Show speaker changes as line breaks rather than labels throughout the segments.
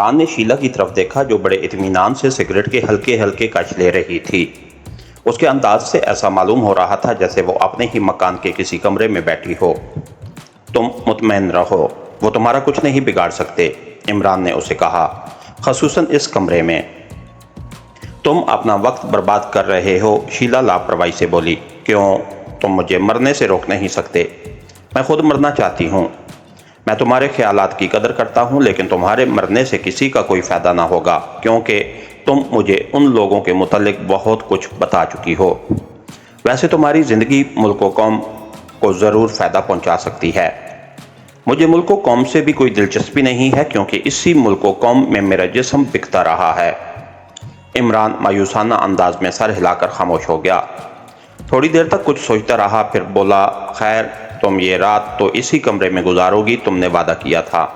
عمران نے شیلا کی طرف دیکھا جو بڑے اطمینان سے سگریٹ کے ہلکے ہلکے کش لے رہی تھی۔ اس کے انداز سے ایسا معلوم ہو رہا تھا جیسے وہ اپنے ہی مکان کے کسی کمرے میں بیٹھی ہو۔ تم مطمئن رہو، وہ تمہارا کچھ نہیں بگاڑ سکتے، عمران نے اسے کہا، خصوصاً اس کمرے میں۔ تم اپنا وقت برباد کر رہے ہو، شیلا لاپرواہی سے بولی۔ کیوں؟ تم مجھے مرنے سے روک نہیں سکتے۔ میں خود مرنا چاہتی ہوں۔ میں تمہارے خیالات کی قدر کرتا ہوں، لیکن تمہارے مرنے سے کسی کا کوئی فائدہ نہ ہوگا، کیونکہ تم مجھے ان لوگوں کے متعلق بہت کچھ بتا چکی ہو۔ ویسے تمہاری زندگی ملک و قوم کو ضرور فائدہ پہنچا سکتی ہے۔ مجھے ملک و قوم سے بھی کوئی دلچسپی نہیں ہے، کیونکہ اسی ملک و قوم میں میرا جسم بکتا رہا ہے۔ عمران مایوسانہ انداز میں سر ہلا کر خاموش ہو گیا۔ تھوڑی دیر تک کچھ سوچتا رہا، پھر بولا، خیر، تم یہ رات تو اسی کمرے میں گزارو گی، تم نے وعدہ کیا تھا۔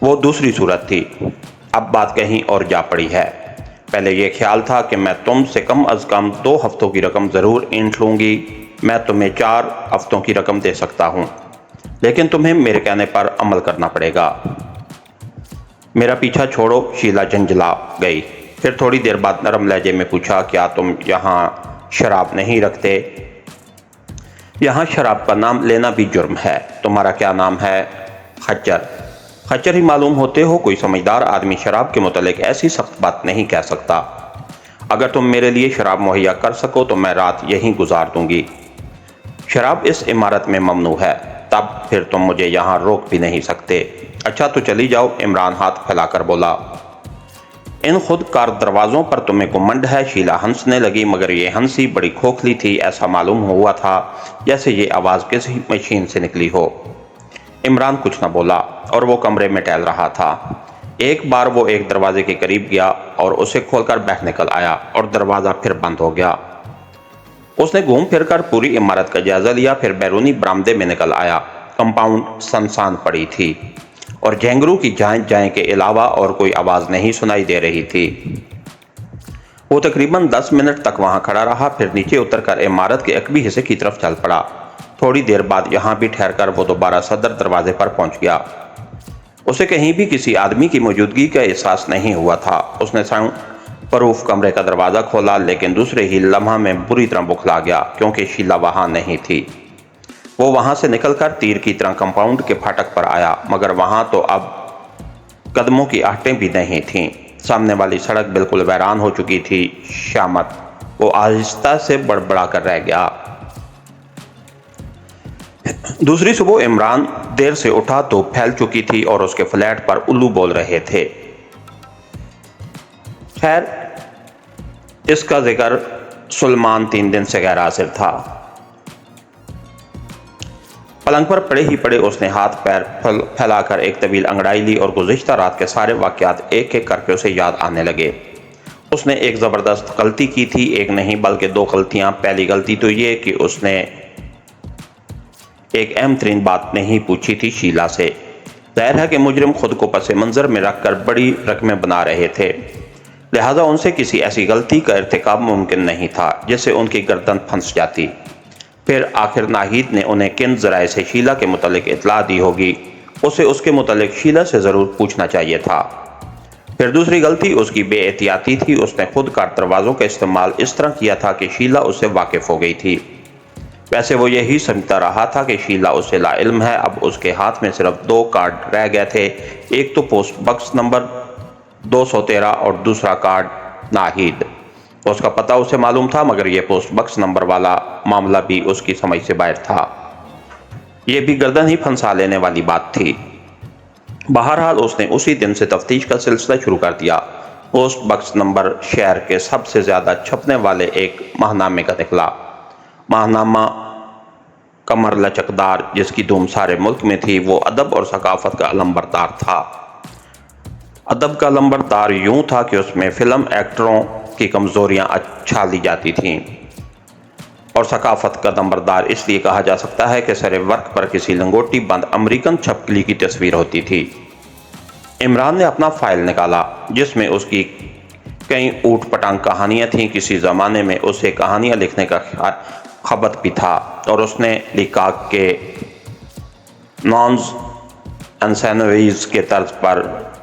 وہ دوسری صورت تھی، اب بات کہیں اور جا پڑی ہے۔ پہلے یہ خیال تھا کہ میں تم سے کم از کم 2 ہفتوں کی رقم ضرور اینٹھ لوں گی، میں تمہیں 4 ہفتوں کی رقم دے سکتا ہوں، لیکن تمہیں میرے کہنے پر عمل کرنا پڑے گا۔ میرا پیچھا چھوڑو، شیلا جھنجھلا گئی۔ پھر تھوڑی دیر بعد نرم لہجے میں پوچھا، کیا تم یہاں شراب نہیں رکھتے؟ یہاں شراب کا نام لینا بھی جرم ہے۔ تمہارا کیا نام ہے؟ خچر۔ خچر ہی معلوم ہوتے ہو، کوئی سمجھدار آدمی شراب کے متعلق ایسی سخت بات نہیں کہہ سکتا۔ اگر تم میرے لیے شراب مہیا کر سکو تو میں رات یہیں گزار دوں گی۔ شراب اس عمارت میں ممنوع ہے، تب پھر تم مجھے یہاں روک بھی نہیں سکتے۔ اچھا تو چلی جاؤ، عمران ہاتھ پھیلا کر بولا۔ ان خود کار دروازوں پر تمہیں گھمنڈ ہے، شیلا ہنسنے لگی، مگر یہ ہنسی بڑی کھوکھلی تھی، ایسا معلوم ہوا تھا جیسے یہ آواز کسی مشین سے نکلی ہو۔ عمران کچھ نہ بولا اور وہ کمرے میں ٹہل رہا تھا۔ ایک بار وہ ایک دروازے کے قریب گیا اور اسے کھول کر باہر نکل آیا اور دروازہ پھر بند ہو گیا۔ اس نے گھوم پھر کر پوری عمارت کا جائزہ لیا، پھر بیرونی برآمدے میں نکل آیا۔ کمپاؤنڈ سنسان پڑی تھی اور جھینگرو کی جائیں جائیں کے علاوہ اور کوئی آواز نہیں سنائی دے رہی تھی۔ وہ تقریباً 10 منٹ تک وہاں کھڑا رہا، پھر نیچے اتر کر عمارت کے عقبی حصے کی طرف چل پڑا۔ تھوڑی دیر بعد یہاں بھی ٹھہر کر وہ دوبارہ صدر دروازے پر پہنچ گیا۔ اسے کہیں بھی کسی آدمی کی موجودگی کا احساس نہیں ہوا تھا۔ اس نے ساؤنڈ پروف کمرے کا دروازہ کھولا، لیکن دوسرے ہی لمحہ میں بری طرح بکھلا گیا، کیونکہ شیلا وہاں نہیں تھی۔ وہ وہاں سے نکل کر تیر کی طرح کمپاؤنڈ کے پھاٹک پر آیا، مگر وہاں تو اب قدموں کی آہٹیں بھی نہیں تھیں۔ سامنے والی سڑک بالکل ویران ہو چکی تھی۔ شامت، وہ آہستہ سے بڑبڑا کر رہ گیا۔ دوسری صبح عمران دیر سے اٹھا تو پھیل چکی تھی اور اس کے فلیٹ پر الو بول رہے تھے۔ خیر، اس کا ذکر سلمان 3 دن سے غیر حاضر تھا۔ پلنگ پر پڑے ہی پڑے اس نے ہاتھ پیر پھیلا کر ایک طویل انگڑائی لی اور گزشتہ رات کے سارے واقعات ایک ایک کر کے اسے یاد آنے لگے۔ اس نے ایک زبردست غلطی کی تھی، ایک نہیں بلکہ 2 غلطیاں۔ پہلی غلطی تو یہ کہ اس نے ایک اہم ترین بات نہیں پوچھی تھی شیلا سے۔ ظاہر ہے کہ مجرم خود کو پس منظر میں رکھ کر بڑی رقمیں بنا رہے تھے، لہذا ان سے کسی ایسی غلطی کا ارتکاب ممکن نہیں تھا جس سے ان کی گردن پھنس جاتی۔ پھر آخر ناہید نے انہیں کن ذرائع سے شیلا کے متعلق اطلاع دی ہوگی، اسے اس کے متعلق شیلا سے ضرور پوچھنا چاہیے تھا۔ پھر دوسری غلطی اس کی بے احتیاطی تھی، اس نے خود کار دروازوں کا استعمال اس طرح کیا تھا کہ شیلا اس سے واقف ہو گئی تھی۔ ویسے وہ یہی سمجھتا رہا تھا کہ شیلا اس سے لا علم ہے۔ اب اس کے ہاتھ میں صرف 2 کارڈ رہ گئے تھے، ایک تو پوسٹ باکس نمبر 213 اور دوسرا کارڈ ناہید۔ اس کا پتہ اسے معلوم تھا، مگر یہ پوسٹ باکس نمبر والا معاملہ بھی اس کی سمجھ سے باہر تھا۔ یہ بھی گردن ہی پھنسا لینے والی بات تھی۔ بہرحال اس نے اسی دن سے تفتیش کا سلسلہ شروع کر دیا۔ پوسٹ باکس نمبر شہر کے سب سے زیادہ چھپنے والے ایک ماہنامے کا نکلا۔ ماہنامہ کمر لچکدار، جس کی دھوم سارے ملک میں تھی، وہ ادب اور ثقافت کا علمبردار تھا۔ ادب کا علمبردار یوں تھا کہ اس میں فلم ایکٹروں کی کمزوریاں چھالی جاتی تھیں، اور ثقافت کا نمبردار اس لیے کہا جا سکتا ہے کہ سر ورق پر کسی لنگوٹی بند امریکن چھپکلی کی تصویر ہوتی تھی۔ عمران نے اپنا فائل نکالا، جس میں اس کی کئی اوٹ پٹانگ کہانیاں تھیں۔ کسی زمانے میں اسے کہانیاں لکھنے کا خبت بھی تھا، اور اس نے لکھا کہ نانز انسینویز کے طرز پر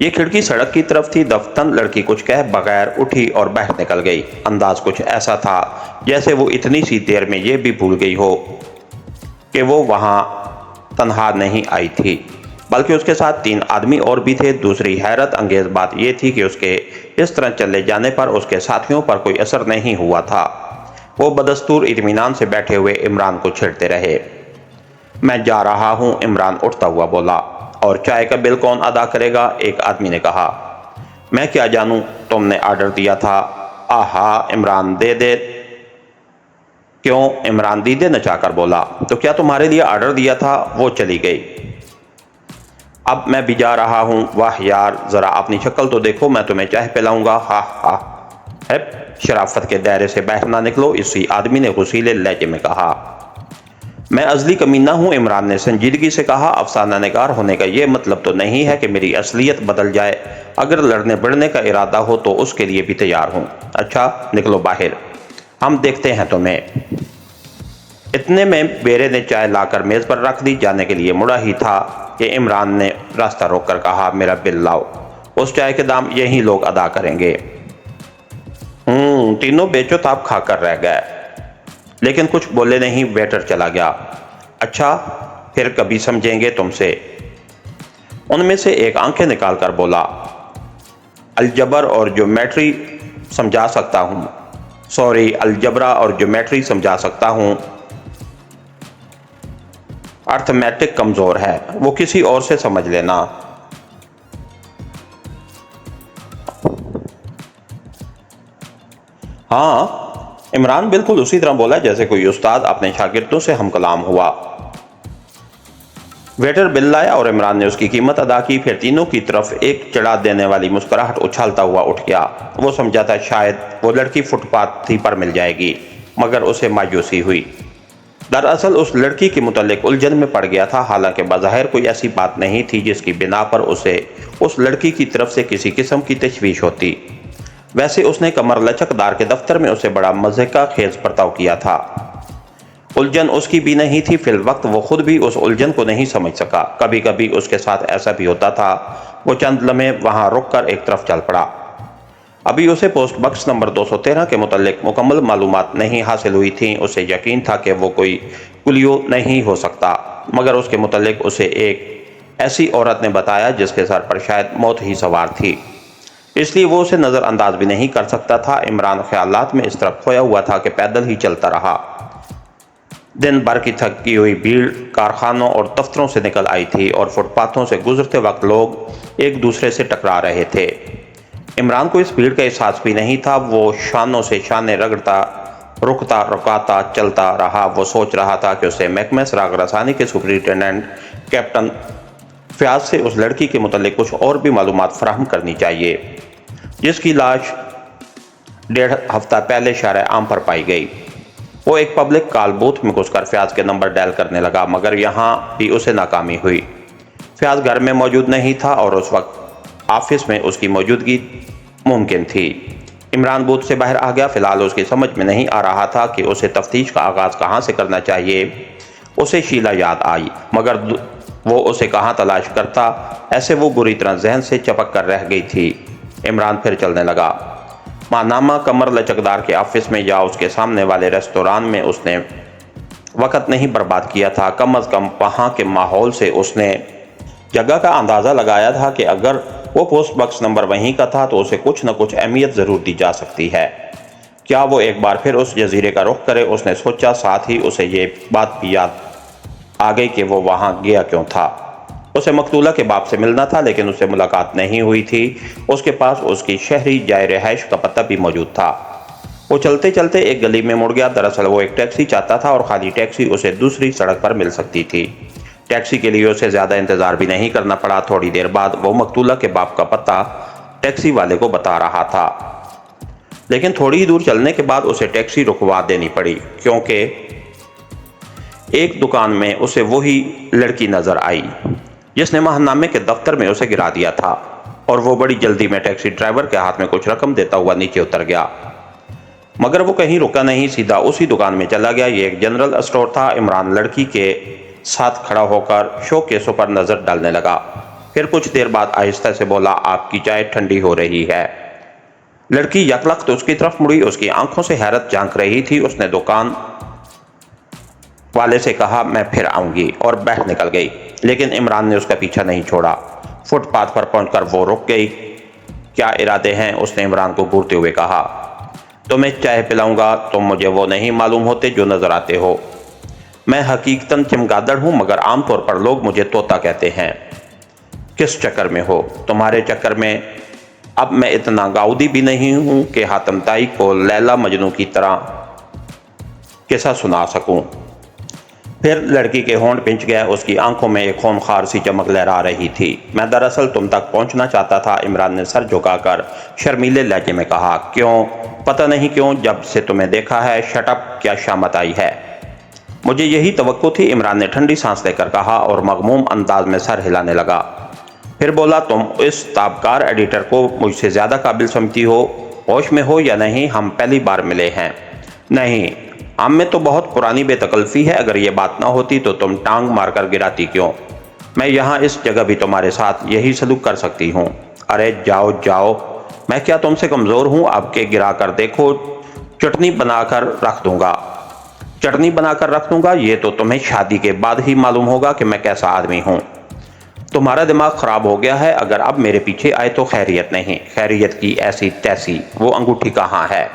یہ کھڑکی سڑک کی طرف تھی۔ دفتن لڑکی کچھ کہہ بغیر اٹھی اور باہر نکل گئی۔ انداز کچھ ایسا تھا جیسے وہ اتنی سی دیر میں یہ بھی بھول گئی ہو کہ وہ وہاں تنہا نہیں آئی تھی، بلکہ اس کے ساتھ 3 آدمی اور بھی تھے۔ دوسری حیرت انگیز بات یہ تھی کہ اس کے اس طرح چلے جانے پر اس کے ساتھیوں پر کوئی اثر نہیں ہوا تھا۔ وہ بدستور اطمینان سے بیٹھے ہوئے عمران کو چھیڑتے رہے۔ میں جا رہا ہوں، عمران اٹھتا ہوا بولا۔ اور چائے کا بل کون ادا کرے گا؟ ایک آدمی نے کہا۔ میں کیا جانوں، تم نے آرڈر دیا تھا۔ آہا، عمران دے دے۔ کیوں؟ عمران دیدے نچا کر بولا۔ تو کیا تمہارے لیے آرڈر دیا تھا؟ وہ چلی گئی۔ اب میں بھی جا رہا ہوں۔ واہ یار، ذرا اپنی شکل تو دیکھو، میں تمہیں چائے پلاؤں گا۔ ہاں ہاں ہیپ، شرافت کے دائرے سے باہر نہ نکلو، اسی آدمی نے غصیلے لہجے میں کہا۔ میں ازلی کمینہ ہوں، عمران نے سنجیدگی سے کہا۔ افسانہ نگار ہونے کا یہ مطلب تو نہیں ہے کہ میری اصلیت بدل جائے۔ اگر لڑنے بڑھنے کا ارادہ ہو تو اس کے لیے بھی تیار ہوں۔ اچھا، نکلو باہر، ہم دیکھتے ہیں تمہیں۔ اتنے میں بیرے نے چائے لا کر میز پر رکھ دی۔ جانے کے لیے مڑا ہی تھا کہ عمران نے راستہ روک کر کہا، میرا بل لاؤ، اس چائے کے دام یہی لوگ ادا کریں گے۔ تینوں بیچو تاب کھا کر رہ گئے، لیکن کچھ بولے نہیں۔ ویٹر چلا گیا۔ اچھا، پھر کبھی سمجھیں گے تم سے۔ ان میں سے ایک آنکھیں نکال کر بولا، الجبر اور جیومیٹری سمجھا سکتا ہوں۔ سوری، الجبرا اور جیومیٹری سمجھا سکتا ہوں، ارتھمیٹک کمزور ہے، وہ کسی اور سے سمجھ لینا۔ ہاں، عمران بالکل اسی طرح بولا جیسے کوئی استاد اپنے شاگردوں سے ہم کلام ہوا۔ ویٹر بل لایا اور عمران نے اس کی قیمت ادا کی۔ پھر تینوں کی طرف ایک چڑھا دینے والی مسکراہٹ اچھالتا ہوا اٹھ گیا۔ وہ سمجھا تھا شاید وہ لڑکی فٹ پاتھ ہی پر مل جائے گی، مگر اسے مایوسی ہوئی۔ دراصل اس لڑکی کے متعلق الجھن میں پڑ گیا تھا، حالانکہ بظاہر کوئی ایسی بات نہیں تھی جس کی بنا پر اسے اس لڑکی کی طرف سے کسی قسم کی تشویش ہوتی۔ ویسے اس نے کمر لچک دار کے دفتر میں اسے بڑا مزے کا خیز برتاؤ کیا تھا۔ الجھن اس کی بھی نہیں تھی، فی الوقت وہ خود بھی اس الجھن کو نہیں سمجھ سکا۔ کبھی کبھی اس کے ساتھ ایسا بھی ہوتا تھا، وہ چند لمحے وہاں رک کر ایک طرف چل پڑا۔ ابھی اسے پوسٹ باکس نمبر 213 کے متعلق مکمل معلومات نہیں حاصل ہوئی تھیں۔ اسے یقین تھا کہ وہ کوئی کلیو نہیں ہو سکتا، مگر اس کے متعلق اسے ایک ایسی عورت نے بتایا جس کے سر پر شاید موت ہی سوار تھی، اس لیے وہ اسے نظر انداز بھی نہیں کر سکتا تھا۔ عمران خیالات میں اس طرح کھویا ہوا تھا کہ پیدل ہی چلتا رہا۔ دن بھر کی تھکی ہوئی بھیڑ کارخانوں اور دفتروں سے نکل آئی تھی اور فٹ پاتھوں سے گزرتے وقت لوگ ایک دوسرے سے ٹکرا رہے تھے۔ عمران کو اس بھیڑ کا احساس بھی نہیں تھا۔ وہ شانوں سے شانے رگڑتا رکتا رکاتا چلتا رہا۔ وہ سوچ رہا تھا کہ اسے محکمہ سراغ رسانی کے سپرنٹینڈنٹ کیپٹن فیاض سے اس لڑکی کے متعلق کچھ اور بھی معلومات فراہم کرنی چاہیے جس کی لاش 1.5 ہفتہ پہلے شارع عام پر پائی گئی۔ وہ ایک پبلک کال بوتھ میں گھس کر فیاض کے نمبر ڈائل کرنے لگا، مگر یہاں بھی اسے ناکامی ہوئی۔ فیاض گھر میں موجود نہیں تھا اور اس وقت آفس میں اس کی موجودگی ممکن تھی۔ عمران بوتھ سے باہر آ گیا۔ فی الحال اس کی سمجھ میں نہیں آ رہا تھا کہ اسے تفتیش کا آغاز کہاں سے کرنا چاہیے۔ اسے شیلا یاد آئی، مگر وہ اسے کہاں تلاش کرتا، ایسے وہ بری طرح ذہن سے چپک کر رہ گئی تھی۔ عمران پھر چلنے لگا۔ ماہنامہ کمر لچکدار کے آفس میں یا اس کے سامنے والے ریستوران میں اس نے وقت نہیں برباد کیا تھا۔ کم از کم وہاں کے ماحول سے اس نے جگہ کا اندازہ لگایا تھا کہ اگر وہ پوسٹ باکس نمبر وہیں کا تھا تو اسے کچھ نہ کچھ اہمیت ضرور دی جا سکتی ہے۔ کیا وہ ایک بار پھر اس جزیرے کا رخ کرے، اس نے سوچا۔ ساتھ ہی اسے یہ بات بھی یاد آ گئی کہ وہ وہاں گیا کیوں تھا۔ اسے مقتولہ کے باپ سے ملنا تھا، لیکن اس سے ملاقات نہیں ہوئی تھی۔ اس کے پاس اس کی شہری جائے رہائش کا پتہ بھی موجود تھا۔ وہ چلتے چلتے ایک گلی میں مڑ گیا۔ دراصل وہ ایک ٹیکسی چاہتا تھا اور خالی ٹیکسی اسے دوسری سڑک پر مل سکتی تھی۔ ٹیکسی کے لیے اسے زیادہ انتظار بھی نہیں کرنا پڑا۔ تھوڑی دیر بعد وہ مقتولہ کے باپ کا پتہ ٹیکسی والے کو بتا رہا تھا، لیکن تھوڑی ہی دور چلنے کے بعد اسے ٹیکسی رکوا دینی پڑی، کیونکہ ایک دکان میں اسے وہی لڑکی نظر آئی جس نے ماہنامے کے دفتر میں اسے گرا دیا تھا، اور وہ بڑی جلدی میں ٹیکسی ڈرائیور کے ہاتھ میں کچھ رقم دیتا ہوا نیچے اتر گیا۔ مگر وہ کہیں رکا نہیں، سیدھا اسی دکان میں چلا گیا۔ یہ ایک جنرل اسٹور تھا۔ عمران لڑکی کے ساتھ کھڑا ہو کر شو کیسوں پر نظر ڈالنے لگا۔ پھر کچھ دیر بعد آہستہ سے بولا، آپ کی چائے ٹھنڈی ہو رہی ہے۔ لڑکی یکلخت اس کی طرف مڑی، اس کی آنکھوں سے حیرت جھانک رہی تھی۔ اس نے دکان والے سے کہا، میں پھر آؤں گی، اور باہر نکل گئی۔ لیکن عمران نے اس کا پیچھا نہیں چھوڑا۔ فٹ پاتھ پر پہنچ کر وہ رک گئی۔ کیا ارادے ہیں؟ اس نے عمران کو گھورتے ہوئے کہا۔ تمہیں چائے پلاؤں گا، تم مجھے وہ نہیں معلوم ہوتے جو نظر آتے ہو۔ میں حقیقتاً چمگادڑ ہوں، مگر عام طور پر لوگ مجھے طوطا کہتے ہیں۔ کس چکر میں ہو؟ تمہارے چکر میں۔ اب میں اتنا گاؤدی بھی نہیں ہوں کہ حاتم طائی کو لیلا مجنوں کی طرح قصہ سنا سکوں۔ پھر لڑکی کے ہونٹ پنچ گئے، اس کی آنکھوں میں ایک خونخوار سی چمک لہرا رہی تھی۔ میں دراصل تم تک پہنچنا چاہتا تھا، عمران نے سر جھکا کر شرمیلے لہجے میں کہا۔ کیوں؟ پتہ نہیں کیوں، جب سے تمہیں دیکھا ہے۔ شٹ اپ، کیا شامت آئی ہے؟ مجھے یہی توقع تھی، عمران نے ٹھنڈی سانس لے کر کہا اور مغموم انداز میں سر ہلانے لگا۔ پھر بولا، تم اس تابکار ایڈیٹر کو مجھ سے زیادہ قابل سمجھتی ہو؟ ہوش میں ہو یا نہیں؟ ہم پہلی بار ملے ہیں۔ نہیں، ہم میں تو بہت پرانی بے تکلفی ہے۔ اگر یہ بات نہ ہوتی تو تم ٹانگ مار کر گراتی کیوں؟ میں یہاں اس جگہ بھی تمہارے ساتھ یہی سلوک کر سکتی ہوں۔ ارے جاؤ جاؤ، میں کیا تم سے کمزور ہوں؟ اب کے گرا کر دیکھو، چٹنی بنا کر رکھ دوں گا۔ چٹنی بنا کر رکھ دوں گا؟ یہ تو تمہیں شادی کے بعد ہی معلوم ہوگا کہ میں کیسا آدمی ہوں۔ تمہارا دماغ خراب ہو گیا ہے۔ اگر اب میرے پیچھے آئے تو خیریت نہیں۔ خیریت کی ایسی تیسی۔ وہ انگوٹھی کہاں ہے؟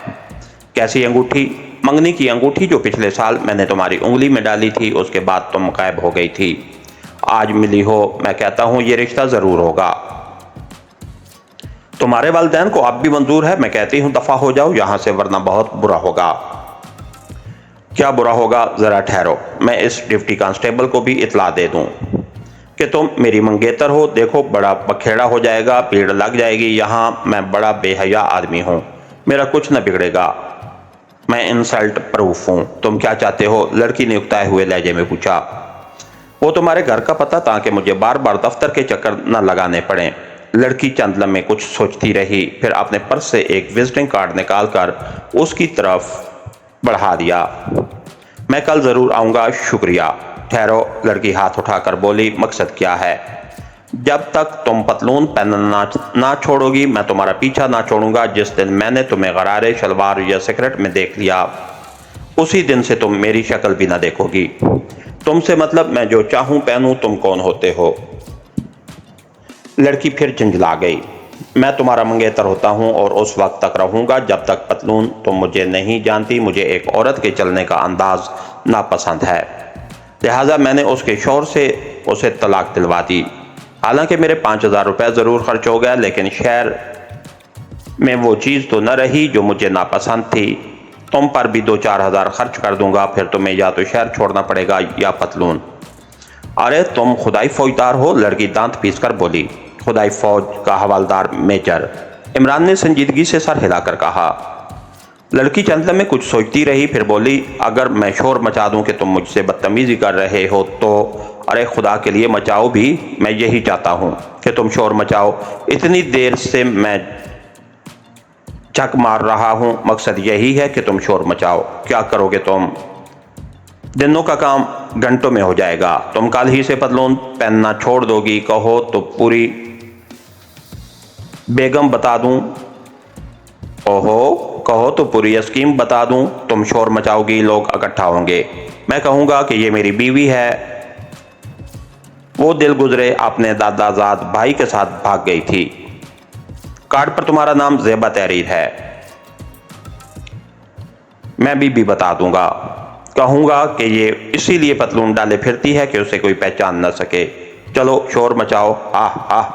کیسی انگوٹھی؟ منگنی کی انگوٹھی جو پچھلے سال میں نے تمہاری انگلی میں ڈالی تھی، اس کے بعد تم غائب ہو گئی تھی۔ آج ملی ہو۔ میں کہتا ہوں یہ رشتہ ضرور ہوگا۔ تمہارے والدین کو اب بھی منظور ہے؟ میں کہتی ہوں دفع ہو جاؤ یہاں سے، ورنہ بہت برا ہوگا۔ کیا برا ہوگا؟ ذرا ٹھہرو، میں اس ڈپٹی کانسٹیبل کو بھی اطلاع دے دوں کہ تم میری منگیتر ہو۔ دیکھو بڑا بکھیڑا ہو جائے گا، پیڑ لگ جائے گی یہاں۔ میں بڑا بے حیا آدمی ہوں، میرا کچھ نہ بگڑے گا، میں انسلٹ پروف ہوں۔ تم کیا چاہتے ہو؟ لڑکی نے اکتائے ہوئے لہجے میں پوچھا۔ وہ تمہارے گھر کا پتہ، تاکہ مجھے بار بار دفتر کے چکر نہ لگانے پڑیں۔ لڑکی چند لمحے کچھ سوچتی رہی، پھر اپنے پرس سے ایک وزٹنگ کارڈ نکال کر اس کی طرف بڑھا دیا۔ میں کل ضرور آؤں گا، شکریہ۔ ٹھہرو، لڑکی ہاتھ اٹھا کر بولی، مقصد کیا ہے؟ جب تک تم پتلون پہننا نہ چھوڑو گی، میں تمہارا پیچھا نہ چھوڑوں گا۔ جس دن میں نے تمہیں غرارے شلوار یا سکرٹ میں دیکھ لیا، اسی دن سے تم میری شکل بھی نہ دیکھو گی۔ تم سے مطلب میں جو چاہوں پہنوں۔ تم کون ہوتے ہو؟ لڑکی پھر جھنجھلا گئی۔ میں تمہارا منگیتر ہوتا ہوں اور اس وقت تک رہوں گا جب تک پتلون۔ تم مجھے نہیں جانتی، مجھے ایک عورت کے چلنے کا انداز ناپسند ہے، لہٰذا میں نے اس کے شوہر سے اسے طلاق دلوا دی۔ حالانکہ میرے 5000 روپے ضرور خرچ ہو گئے، لیکن شہر میں وہ چیز تو نہ رہی جو مجھے ناپسند تھی۔ تم پر بھی 2-4 ہزار خرچ کر دوں گا، پھر تمہیں یا تو شہر چھوڑنا پڑے گا یا پتلون۔ ارے تم خدائی فوجدار ہو، لڑکی دانت پیس کر بولی۔ خدائی فوج کا حوالدار میجر، عمران نے سنجیدگی سے سر ہلا کر کہا۔ لڑکی چند لمحے کچھ سوچتی رہی، پھر بولی، اگر میں شور مچا دوں کہ تم مجھ سے بدتمیزی کر رہے ہو تو؟ ارے خدا کے لیے مچاؤ بھی، میں یہی چاہتا ہوں کہ تم شور مچاؤ۔ اتنی دیر سے میں جھک مار رہا ہوں، مقصد یہی ہے کہ تم شور مچاؤ۔ کیا کرو گے تم؟ دنوں کا کام گھنٹوں میں ہو جائے گا۔ تم کل ہی سے پتلون پہننا چھوڑ دو گی؟ کہو تو پوری بیگم بتا دوں۔ اوہو، کہو تو پوری اسکیم بتا دوں۔ تم شور مچاؤ گی، لوگ اکٹھا ہوں گے، میں کہوں گا کہ یہ میری بیوی ہے، وہ دل گزرے اپنے دادا زاد بھائی کے ساتھ بھاگ گئی تھی۔ کارڈ پر تمہارا نام زیبا تحریر ہے۔ میں بھی بتا دوں گا، کہوں گا کہ یہ اسی لیے پتلون ڈالے پھرتی ہے کہ اسے کوئی پہچان نہ سکے۔ چلو شور مچاؤ۔ آہ آہ،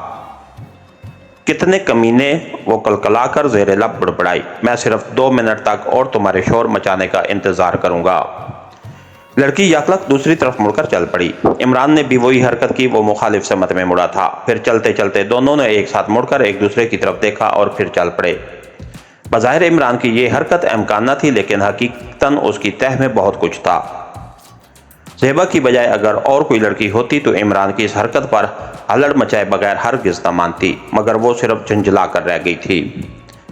کتنے کمینے! وہ کلکلا کر زیر لب بڑبڑائی۔ میں صرف 2 منٹ تک اور تمہارے شور مچانے کا انتظار کروں گا۔ لڑکی یکلخت دوسری طرف مڑ کر چل پڑی۔ عمران نے بھی وہی حرکت کی، وہ مخالف سمت میں مڑا تھا۔ پھر چلتے چلتے دونوں نے ایک ساتھ مڑ کر ایک دوسرے کی طرف دیکھا اور پھر چل پڑے۔ بظاہر عمران کی یہ حرکت امکان نہ تھی، لیکن حقیقتاً اس کی تہ میں بہت کچھ تھا۔ زیبا کی بجائے اگر اور کوئی لڑکی ہوتی تو عمران کی اس حرکت پر ہلڑ مچائے بغیر ہرگز نہ مانتی، مگر وہ صرف جھنجھلا کر رہ گئی تھی۔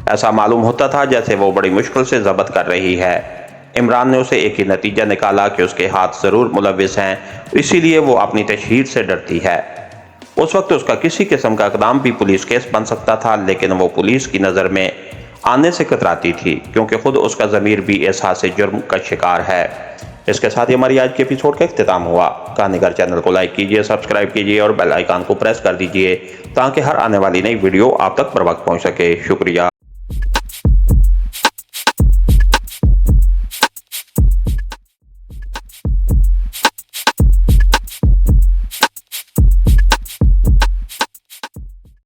ایسا معلوم ہوتا تھا جیسے وہ بڑی مشکل سے ضبط کر رہی ہے۔ عمران نے اسے ایک ہی نتیجہ نکالا کہ اس کے ہاتھ ضرور ملوث ہیں، اسی لیے وہ اپنی تشہیر سے ڈرتی ہے۔ اس وقت اس کا کسی قسم کا اقدام بھی پولیس کیس بن سکتا تھا، لیکن وہ پولیس کی نظر میں آنے سے کتراتی تھی کیونکہ خود اس کا ضمیر بھی احساس جرم کا شکار ہے۔ اس کے ساتھ ہی ہماری آج کے ایپیسوڈ کا اختتام ہوا۔ کہانی گھر چینل کو لائک کیجئے، سبسکرائب کیجئے اور بیل آئیکن کو پریس کر دیجئے تاکہ ہر آنے والی نئی ویڈیو آپ تک بر وقت پہنچ سکے۔ شکریہ۔